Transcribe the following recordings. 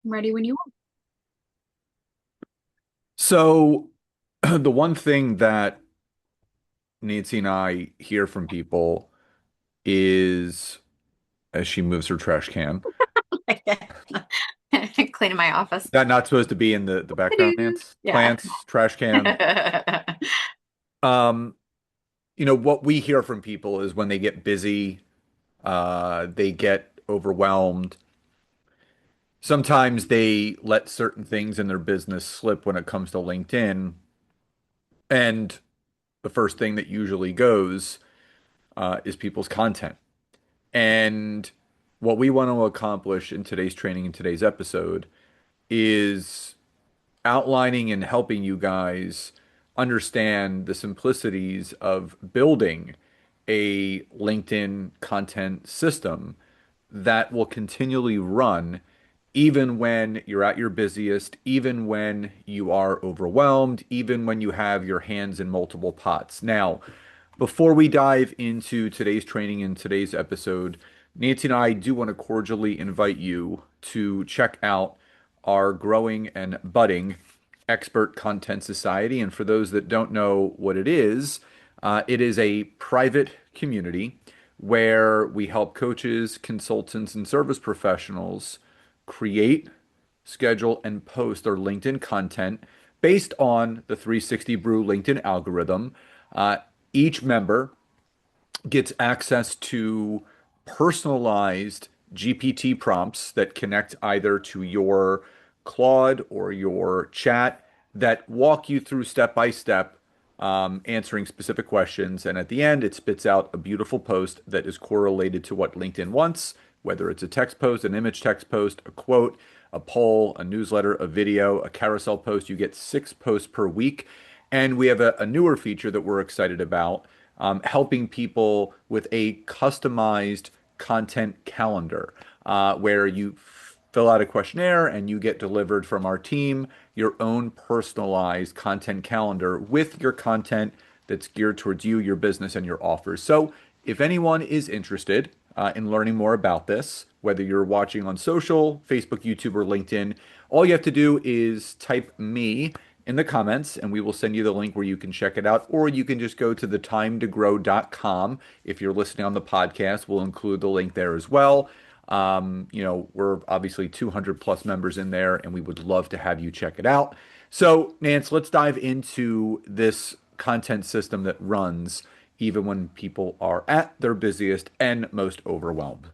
I'm ready when you are. So, the one thing that Nancy and I hear from people is as she moves her trash can, Cleaning my office. that not supposed to be in the background, Doo-doo. Nance. Yeah. Plants, trash can. Um, what we hear from people is when they get busy, they get overwhelmed. Sometimes they let certain things in their business slip when it comes to LinkedIn, and the first thing that usually goes is people's content. And what we want to accomplish in today's training, in today's episode, is outlining and helping you guys understand the simplicities of building a LinkedIn content system that will continually run even when you're at your busiest, even when you are overwhelmed, even when you have your hands in multiple pots. Now, before we dive into today's training and today's episode, Nancy and I do want to cordially invite you to check out our growing and budding Expert Content Society. And for those that don't know what it is a private community where we help coaches, consultants, and service professionals create, schedule, and post their LinkedIn content based on the 360 Brew LinkedIn algorithm. Uh, each member gets access to personalized GPT prompts that connect either to your Claude or your chat that walk you through step by step, answering specific questions. And at the end, it spits out a beautiful post that is correlated to what LinkedIn wants, whether it's a text post, an image text post, a quote, a poll, a newsletter, a video, a carousel post. You get 6 posts per week. And we have a newer feature that we're excited about, helping people with a customized content calendar, where you fill out a questionnaire and you get delivered from our team your own personalized content calendar with your content that's geared towards you, your business, and your offers. So, if anyone is interested in learning more about this, whether you're watching on social, Facebook, YouTube, or LinkedIn, all you have to do is type me in the comments and we will send you the link where you can check it out. Or you can just go to thetimetogrowcom. If you're listening on the podcast, we'll include the link there as well. We're obviously 200 plus members in there and we would love to have you check it out. So, Nance, let's dive into this content system that runs even when people are at their busiest and most overwhelmed.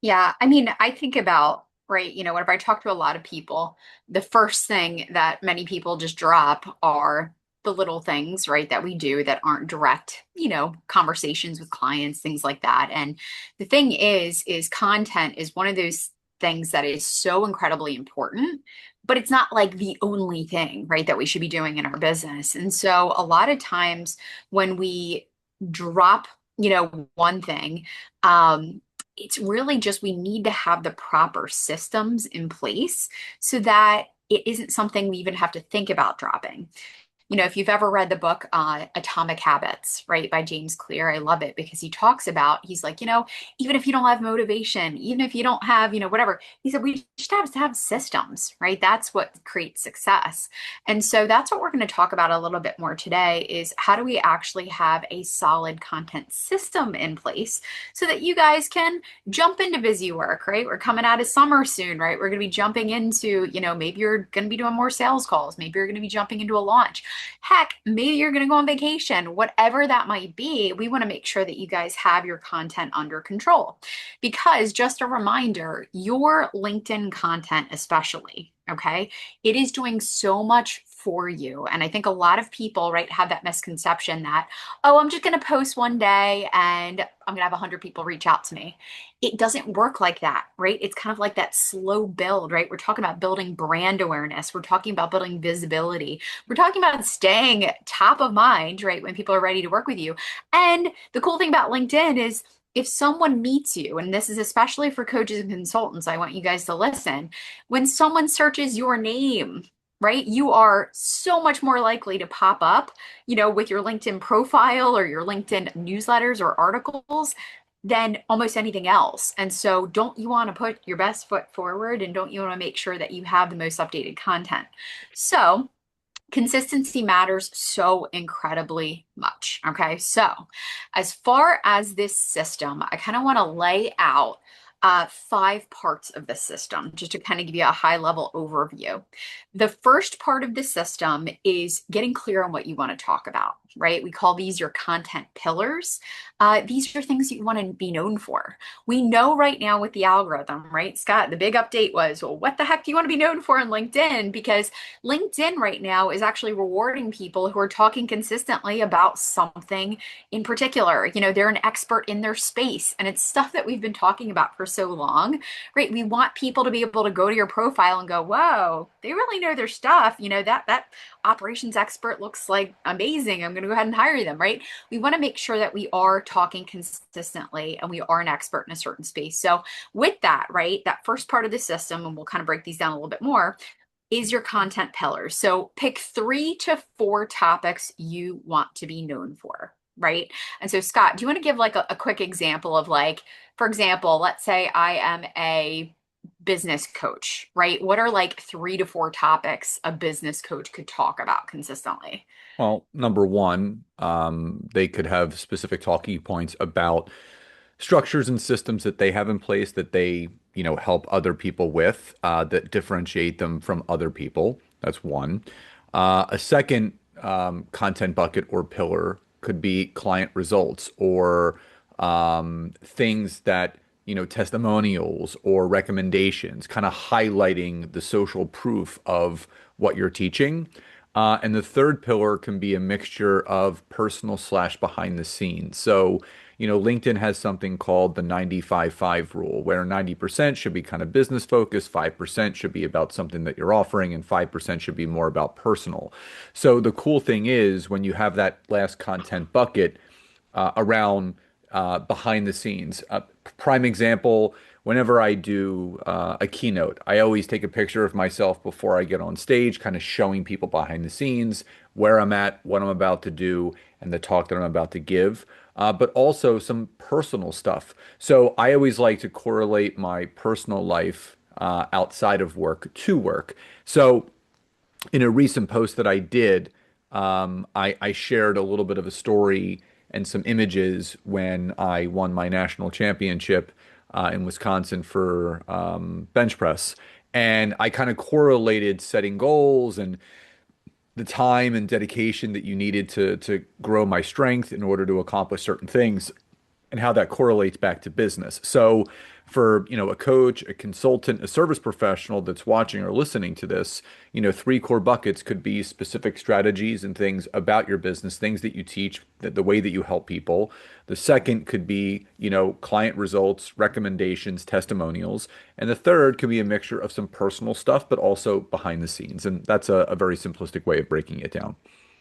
Yeah. I mean, I think about, right, whenever I talk to a lot of people, the first thing that many people just drop are the little things, right, that we do that aren't direct, conversations with clients, things like that. And the thing is content is one of those things that is so incredibly important, but it's not like the only thing, right, that we should be doing in our business. And so a lot of times when we drop, one thing, it's really just we need to have the proper systems in place so that it isn't something we even have to think about dropping. If you've ever read the book Atomic Habits, right, by James Clear, I love it because he talks about, he's like, even if you don't have motivation, even if you don't have, whatever, he said, we just have to have systems, right? That's what creates success. And so that's what we're going to talk about a little bit more today is how do we actually have a solid content system in place so that you guys can jump into busy work, right? We're coming out of summer soon, right? We're going to be jumping into, maybe you're going to be doing more sales calls. Maybe you're going to be jumping into a launch. Heck, maybe you're going to go on vacation, whatever that might be. We want to make sure that you guys have your content under control. Because just a reminder, your LinkedIn content, especially, okay, it is doing so much for you. And I think a lot of people, right, have that misconception that, oh, I'm just going to post one day and I'm going to have 100 people reach out to me. It doesn't work like that, right? It's kind of like that slow build, right? We're talking about building brand awareness. We're talking about building visibility. We're talking about staying top of mind, right, when people are ready to work with you. And the cool thing about LinkedIn is if someone meets you, and this is especially for coaches and consultants, I want you guys to listen. When someone searches your name, right, you are so much more likely to pop up, with your LinkedIn profile or your LinkedIn newsletters or articles than almost anything else. And so, don't you want to put your best foot forward and don't you want to make sure that you have the most updated content? So, consistency matters so incredibly much. Okay. So, as far as this system, I kind of want to lay out five parts of the system just to kind of give you a high level overview. The first part of the system is getting clear on what you want to talk about, right? We call these your content pillars. These are things you want to be known for. We know right now with the algorithm, right, Scott? The big update was, well, what the heck do you want to be known for on LinkedIn? Because LinkedIn right now is actually rewarding people who are talking consistently about something in particular. They're an expert in their space, and it's stuff that we've been talking about for so long, right? We want people to be able to go to your profile and go, whoa, they really know their stuff. That operations expert looks like amazing. I'm going to go ahead and hire them, right? We want to make sure that we are talking consistently and we are an expert in a certain space. So with that, right, that first part of the system, and we'll kind of break these down a little bit more, is your content pillars. So pick 3 to 4 topics you want to be known for, right? And so, Scott, do you want to give like a quick example of like, for example, let's say I am a business coach, right? What are like 3 to 4 topics a business coach could talk about consistently? Well, number one, they could have specific talking points about structures and systems that they have in place that they, help other people with, that differentiate them from other people. That's one. A second content bucket or pillar could be client results or things that, testimonials or recommendations, kind of highlighting the social proof of what you're teaching. And the third pillar can be a mixture of personal slash behind the scenes. So, LinkedIn has something called the 95-5 rule, where 90% should be kind of business focused, 5% should be about something that you're offering, and 5% should be more about personal. So the cool thing is when you have that last content bucket around behind the scenes. Prime example, whenever I do a keynote, I always take a picture of myself before I get on stage, kind of showing people behind the scenes where I'm at, what I'm about to do, and the talk that I'm about to give. But also some personal stuff. So I always like to correlate my personal life outside of work to work. So in a recent post that I did, I shared a little bit of a story and some images when I won my national championship in Wisconsin for bench press. And I kind of correlated setting goals and the time and dedication that you needed to grow my strength in order to accomplish certain things and how that correlates back to business. So for, a coach, a consultant, a service professional that's watching or listening to this, 3 core buckets could be specific strategies and things about your business, things that you teach, the way that you help people. The second could be, client results, recommendations, testimonials. And the third could be a mixture of some personal stuff, but also behind the scenes. And that's a very simplistic way of breaking it down.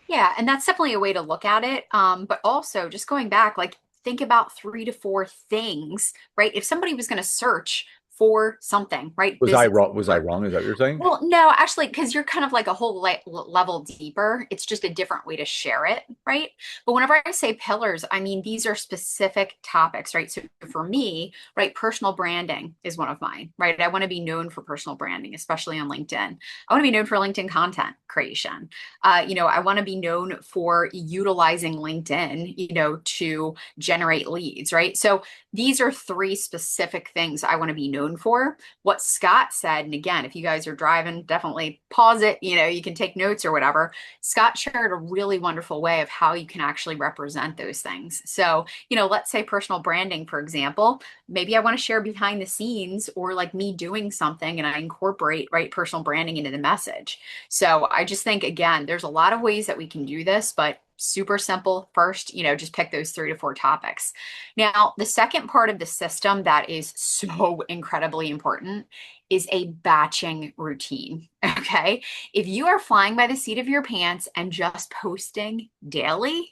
Yeah, and that's definitely a way to look at it. But also just going back, like think about 3 to 4 things, right? If somebody was going to search for something, right? Was I Business wrong? Was I keyword. wrong? Is that what you're saying? Well, no, actually, because you're kind of like a whole level deeper. It's just a different way to share it, right? But whenever I say pillars, I mean these are specific topics, right? So for me, right, personal branding is one of mine, right? I want to be known for personal branding, especially on LinkedIn. I want to be known for LinkedIn content creation. I want to be known for utilizing LinkedIn, to generate leads, right? So these are 3 specific things I want to be known for. What Scott said, and again, if you guys are driving, definitely pause it. You can take notes or whatever. Scott shared a really wonderful way of how you can actually represent those things. So, let's say personal branding, for example, maybe I want to share behind the scenes or like me doing something and I incorporate, right, personal branding into the message. So I just think, again, there's a lot of ways that we can do this, but super simple. First, just pick those 3 to 4 topics. Now, the second part of the system that is so incredibly important is a batching routine. Okay. If you are flying by the seat of your pants and just posting daily,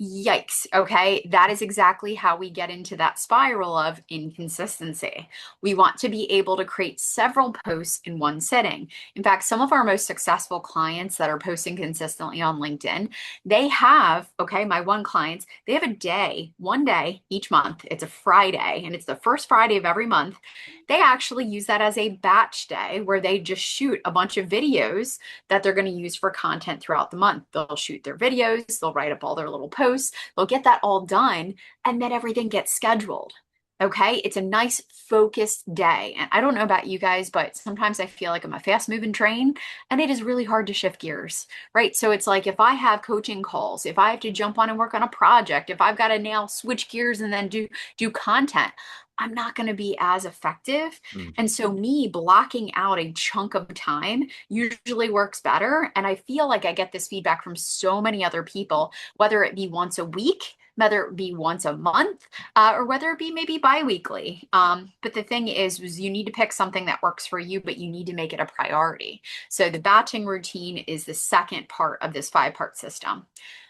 Yikes. Okay. That is exactly how we get into that spiral of inconsistency. We want to be able to create several posts in one sitting. In fact, some of our most successful clients that are posting consistently on LinkedIn, they have, okay, my one clients, they have a day, one day each month. It's a Friday and it's the first Friday of every month. They actually use that as a batch day where they just shoot a bunch of videos that they're going to use for content throughout the month. They'll shoot their videos, they'll write up all their little posts, they'll get that all done, and then everything gets scheduled. Okay, it's a nice focused day. And I don't know about you guys, but sometimes I feel like I'm a fast moving train and it is really hard to shift gears, right? So it's like if I have coaching calls, if I have to jump on and work on a project, if I've got to now switch gears and then do content, I'm not going to be as effective. Mm. And so me blocking out a chunk of time usually works better. And I feel like I get this feedback from so many other people, whether it be once a week, whether it be once a month, or whether it be maybe bi-weekly. But the thing is you need to pick something that works for you, but you need to make it a priority. So the batching routine is the second part of this five-part system.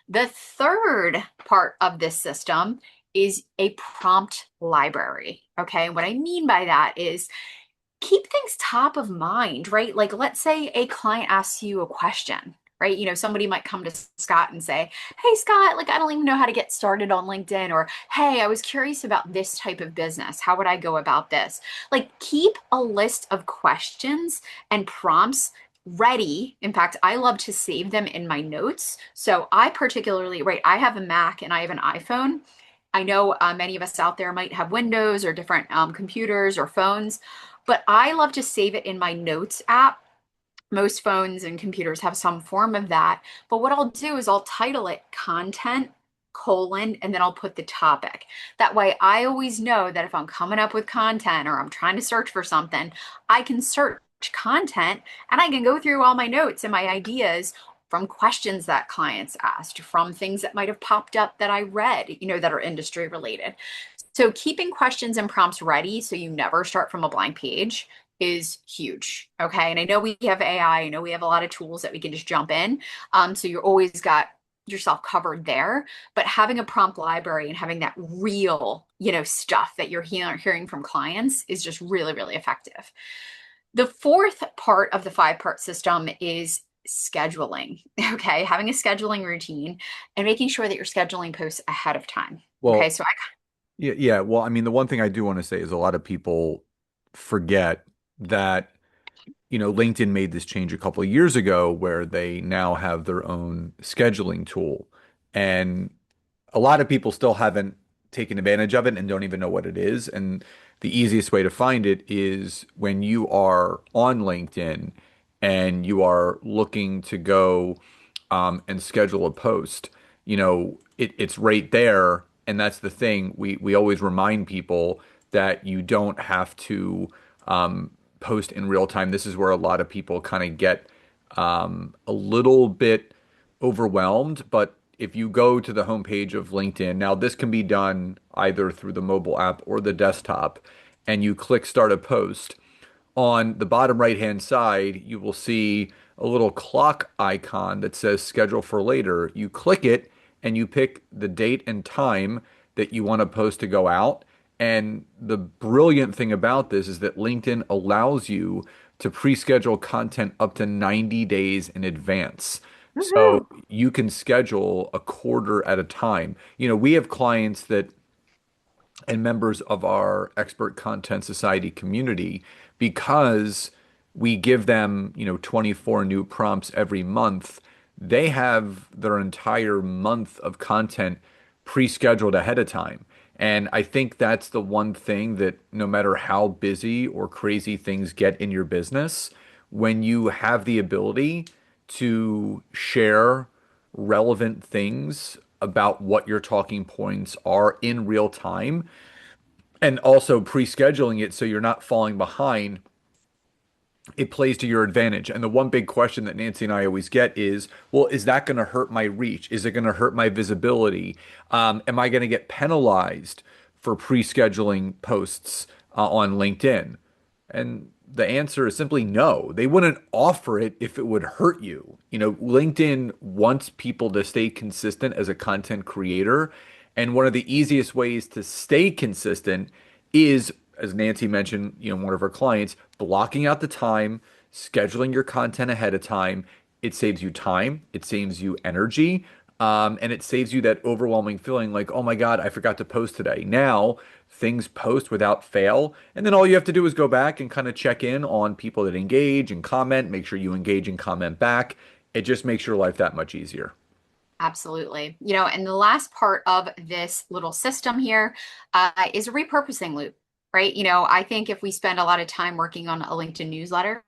The third part of this system is a prompt library. Okay. What I mean by that is keep things top of mind, right? Like, let's say a client asks you a question, right? Somebody might come to Scott and say, "Hey, Scott, like, I don't even know how to get started on LinkedIn," or, "Hey, I was curious about this type of business. How would I go about this?" Like, keep a list of questions and prompts ready. In fact, I love to save them in my notes. So I particularly, right, I have a Mac and I have an iPhone. I know many of us out there might have Windows or different computers or phones, but I love to save it in my notes app. Most phones and computers have some form of that. But what I'll do is I'll title it content colon and then I'll put the topic. That way I always know that if I'm coming up with content or I'm trying to search for something, I can search content and I can go through all my notes and my ideas from questions that clients asked, from things that might have popped up that I read, that are industry related. So keeping questions and prompts ready so you never start from a blank page is huge. Okay. And I know we have AI, I know we have a lot of tools that we can just jump in. So you're always got yourself covered there. But having a prompt library and having that real, stuff that you're hearing from clients is just really, really effective. The fourth part of the five-part system is scheduling. Okay. Having a scheduling routine and making sure that you're scheduling posts ahead of time. Okay. Well, So yeah, yeah. Well, I mean, the one thing I do want to say is a lot of people forget that, LinkedIn made this change a couple of years ago where they now have their own scheduling tool. And a lot of people still haven't taken advantage of it and don't even know what it is. And the easiest way to find it is when you are on LinkedIn and you are looking to go and schedule a post, it's right there. And that's the thing. We always remind people that you don't have to post in real time. This is where a lot of people kind of get a little bit overwhelmed. But if you go to the homepage of LinkedIn, now this can be done either through the mobile app or the desktop, and you click start a post. On the bottom right-hand side, you will see a little clock icon that says schedule for later. You click it and you pick the date and time that you want a post to go out. And the brilliant thing about this is that LinkedIn allows you to pre-schedule content up to 90 days in advance. So woohoo. you can schedule a quarter at a time. We have clients that and members of our expert content society community because we give them, 24 new prompts every month. They have their entire month of content pre-scheduled ahead of time. And I think that's the one thing that no matter how busy or crazy things get in your business, when you have the ability to share relevant things about what your talking points are in real time and also pre-scheduling it so you're not falling behind, it plays to your advantage. And the one big question that Nancy and I always get is, well, is that going to hurt my reach? Is it going to hurt my visibility? Am I going to get penalized for pre-scheduling posts on LinkedIn? And the answer is simply no. They wouldn't offer it if it would hurt you. You know, LinkedIn wants people to stay consistent as a content creator. And one of the easiest ways to stay consistent is, as Nancy mentioned, you know, one of her clients, blocking out the time, scheduling your content ahead of time. It saves you time, it saves you energy, and it saves you that overwhelming feeling like, oh my God, I forgot to post today. Now things post without fail. And then all you have to do is go back and kind of check in on people that engage and comment, make sure you engage and comment back. It just makes your life that much easier. Absolutely. You know, and the last part of this little system here is a repurposing loop, right? You know, I think if we spend a lot of time working on a LinkedIn newsletter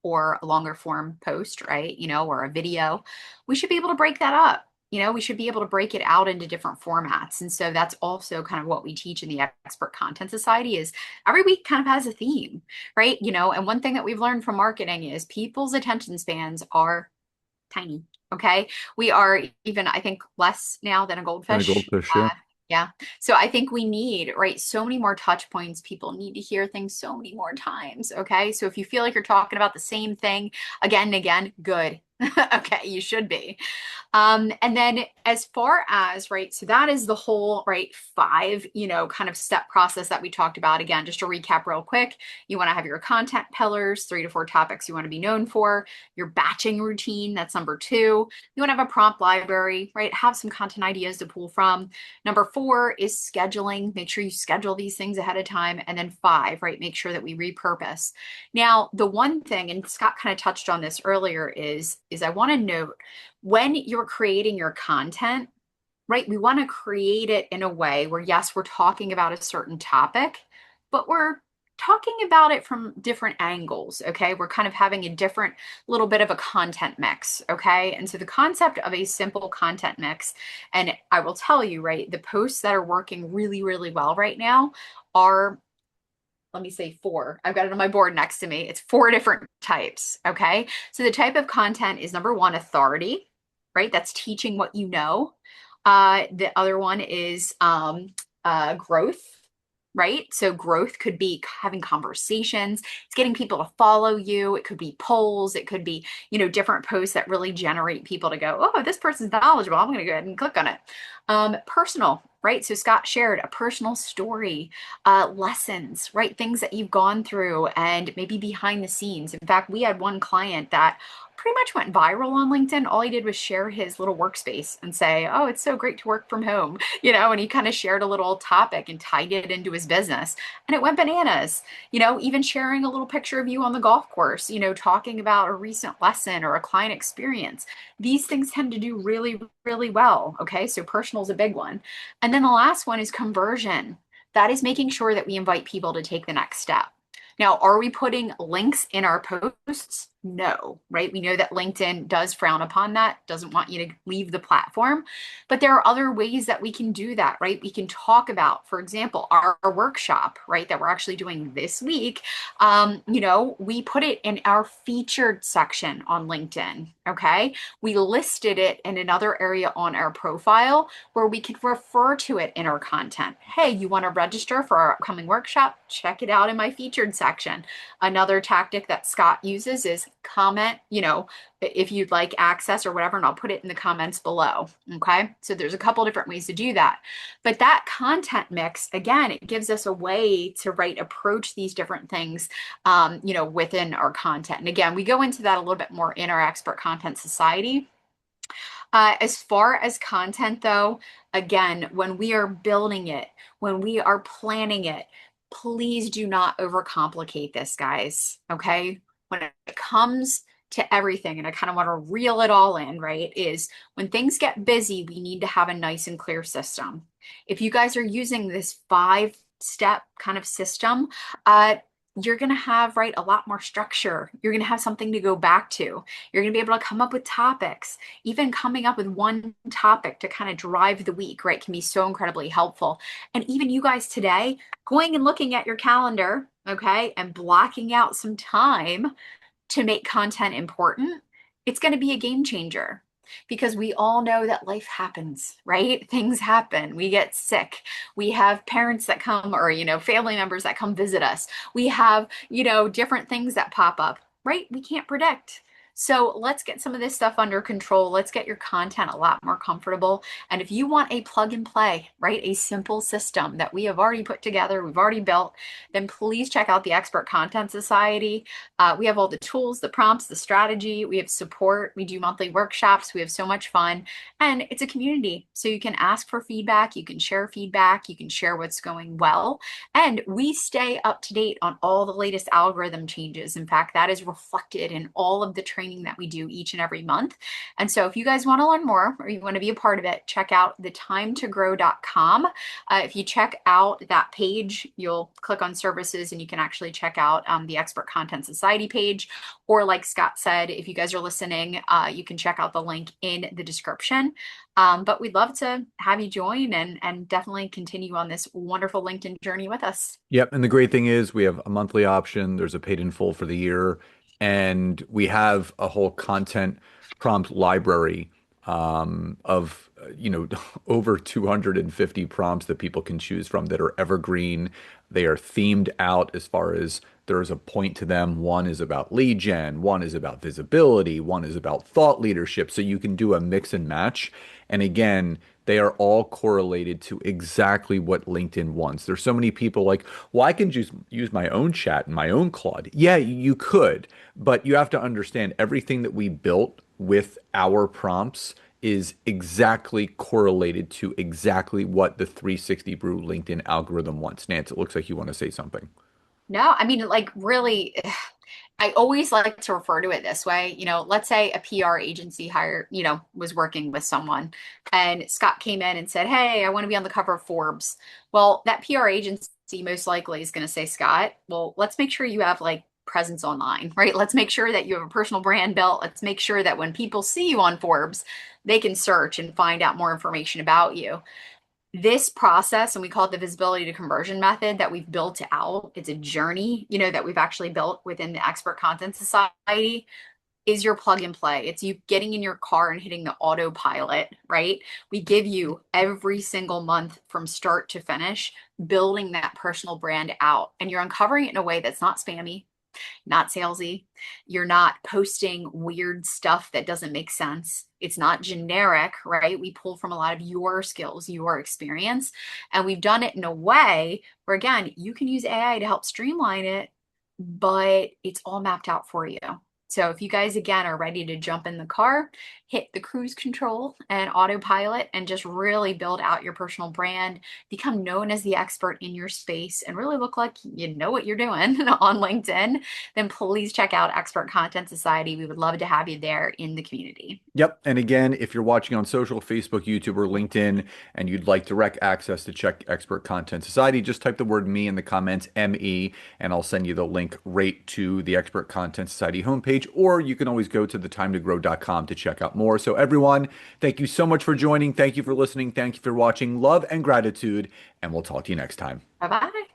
or a longer form post, right, you know, or a video, we should be able to break that up. You know, we should be able to break it out into different formats. And so that's also kind of what we teach in the Expert Content Society is every week kind of has a theme, right? You know, and one thing that we've learned from marketing is people's attention spans are tiny. Okay. We are even, I think, less now than a And a goldfish. goldfish, yeah. Yeah. So I think we need, right, so many more touch points. People need to hear things so many more times. Okay. So if you feel like you're talking about the same thing again and again, good. Okay. You should be. And then as far as, right, so that is the whole, right, five, you know, kind of step process that we talked about. Again, just to recap real quick, you want to have your content pillars, 3 to 4 topics you want to be known for, your batching routine, that's number 2. You want to have a prompt library, right? Have some content ideas to pull from. Number 4 is scheduling. Make sure you schedule these things ahead of time. And then 5, right? Make sure that we repurpose. Now, the one thing, and Scott kind of touched on this earlier, is I want to note when you're creating your content, right? We want to create it in a way where, yes, we're talking about a certain topic, but we're talking about it from different angles. Okay. We're kind of having a different little bit of a content mix. Okay. And so the concept of a simple content mix, and I will tell you, right, the posts that are working really, really well right now are, let me say 4. I've got it on my board next to me. It's 4 different types. Okay. So the type of content is number 1, authority, right? That's teaching what you know. The other one is growth, right? So growth could be having conversations. It's getting people to follow you. It could be polls. It could be, you know, different posts that really generate people to go, oh, this person's knowledgeable. I'm going to go ahead and click on it. Personal, right? So Scott shared a personal story, lessons, right? Things that you've gone through and maybe behind the scenes. In fact, we had one client that pretty much went viral on LinkedIn. All he did was share his little workspace and say, oh, it's so great to work from home, you know, and he kind of shared a little topic and tied it into his business. And it went bananas, you know, even sharing a little picture of you on the golf course, you know, talking about a recent lesson or a client experience. These things tend to do really, really well. Okay. So personal is a big one. And then the last one is conversion. That is making sure that we invite people to take the next step. Now, are we putting links in our posts? No, right? We know that LinkedIn does frown upon that, doesn't want you to leave the platform, but there are other ways that we can do that, right? We can talk about, for example, our workshop, right, that we're actually doing this week. You know, we put it in our featured section on LinkedIn, okay? We listed it in another area on our profile where we could refer to it in our content. Hey, you want to register for our upcoming workshop? Check it out in my featured section. Another tactic that Scott uses is comment, you know, if you'd like access or whatever, and I'll put it in the comments below. Okay. So there's a couple different ways to do that. But that content mix, again, it gives us a way to, right, approach these different things, you know, within our content. And again, we go into that a little bit more in our Expert Content Society. As far as content, though, again, when we are building it, when we are planning it, please do not overcomplicate this, guys. Okay. When it comes to everything, and I kind of want to reel it all in, right? Is when things get busy, we need to have a nice and clear system. If you guys are using this 5-step kind of system, you're going to have, right, a lot more structure. You're going to have something to go back to. You're going to be able to come up with topics. Even coming up with one topic to kind of drive the week, right, can be so incredibly helpful. And even you guys today, going and looking at your calendar, okay, and blocking out some time to make content important, it's going to be a game changer. because we all know that life happens, right? Things happen. We get sick. We have parents that come, or, family members that come visit us. We have, different things that pop up, right? We can't predict. So let's get some of this stuff under control. Let's get your content a lot more comfortable. And if you want a plug and play, right, a simple system that we have already put together, we've already built, then please check out the Expert Content Society. We have all the tools, the prompts, the strategy. We have support. We do monthly workshops. We have so much fun. And it's a community. So you can ask for feedback. You can share feedback. You can share what's going well. And we stay up to date on all the latest algorithm changes. In fact, that is reflected in all of the training that we do each and every month. And so if you guys want to learn more or you want to be a part of it, check out thetimetogrowcom. If you check out that page, you'll click on services and you can actually check out the Expert Content Society page. Or like Scott said, if you guys are listening, you can check out the link in the description. But we'd love to have you join and definitely continue on this wonderful LinkedIn journey with us. Yep. And the great thing is we have a monthly option. There's a paid in full for the year. And we have a whole content prompt library of over 250 prompts that people can choose from that are evergreen. They are themed out as far as there's a point to them. One is about lead gen, one is about visibility, one is about thought leadership. So you can do a mix and match. And again, they are all correlated to exactly what LinkedIn wants. There's so many people like, well, I can just use my own chat and my own Claude. Yeah, you could, but you have to understand everything that we built with our prompts is exactly correlated to exactly what the 360 Brew LinkedIn algorithm wants. Nance, it looks like you want to say something. No, I mean, like, really, I always like to refer to it this way. Let's say a PR agency was working with someone and Scott came in and said, "Hey, I want to be on the cover of Forbes." Well, that PR agency most likely is going to say, "Scott, well, let's make sure you have like presence online, right? Let's make sure that you have a personal brand built. Let's make sure that when people see you on Forbes, they can search and find out more information about you." This process, and we call it the visibility to conversion method that we've built out, it's a journey, that we've actually built within the Expert Content Society, is your plug and play. It's you getting in your car and hitting the autopilot, right? We give you every single month from start to finish, building that personal brand out, and you're uncovering it in a way that's not spammy, not salesy. You're not posting weird stuff that doesn't make sense. It's not generic, right? We pull from a lot of your skills, your experience, and we've done it in a way where, again, you can use AI to help streamline it, but it's all mapped out for you. So if you guys, again, are ready to jump in the car, hit the cruise control and autopilot and just really build out your personal brand, become known as the expert in your space, and really look like you know what you're doing on LinkedIn, then please check out Expert Content Society. We would love to have you there in the community. Yep. And again, if you're watching on social, Facebook, YouTube, or LinkedIn, and you'd like direct access to check Expert Content Society, just type the word me in the comments, ME, and I'll send you the link right to the Expert Content Society homepage, or you can always go to thetimetogrowcom to check out more. So everyone, thank you so much for joining. Thank you for listening. Thank you for watching. Love and gratitude, and we'll talk to you next time. Bye bye.